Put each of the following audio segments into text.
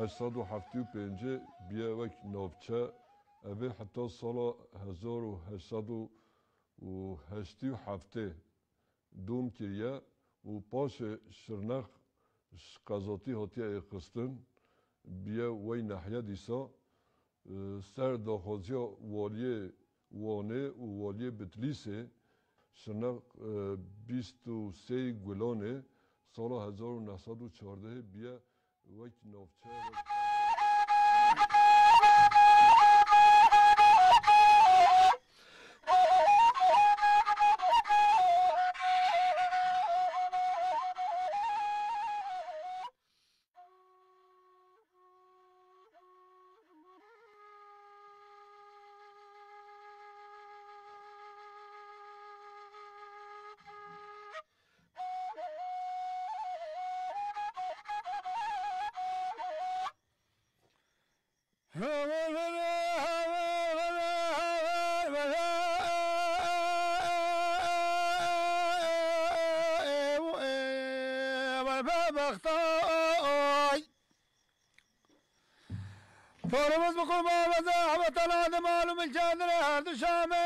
1875 بیاوک نوچه اوه حتی سال 1887 دوم کریه و پاش شرنخ قضاتی هاتیه اقستن بیا وی نحیه دیسا سر داخوزی والی وانه و والی بتلیسه شرنخ 23 گلانه سال 1914 بیا وک نوچه فرمز بقربان وزاحمة الأرض معلوم الجادر هاد شامي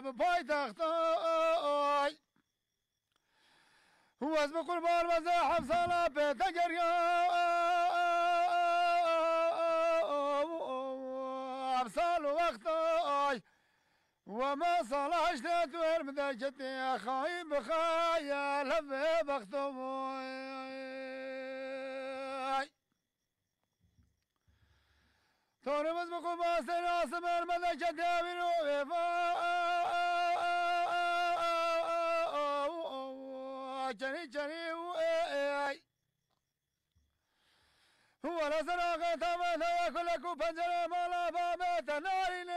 ببايتخت هو اسم قربان وزاحم صلاة بيتجر أبصال وقت وما صلاح اشتات ورمدجتي خايب بخايا لفي بختموي تورمز بقبا سراس مرمد جدامين جني جني هو لسراغ تمام ياكل لكو بنجر مالا بابت نارين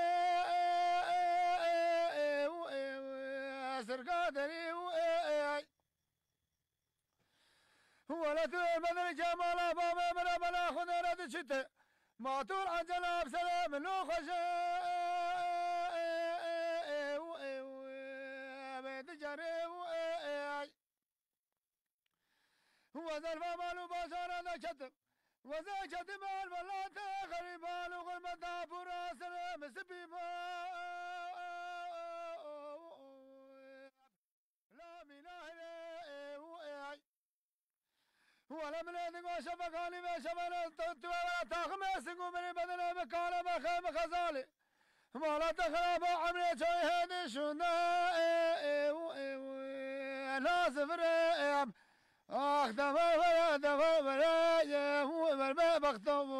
سرقادري هو لا تبدل جمال بابا من بلا خضرة شتى ما طول عن جناب سلام لو خش بتجري هو ذا المال بشر ذا كتب وذا كتب البلاد غريبان وغرمة براس مسبيبا لا مناه ولا من هذيك شبكاني ما شبنا تخمس قمري بدنا مكان بخيم خزالي ما لا تخرب عمري شوي هذي شونا ناس فريم اخ دفا دفا هو ما بختم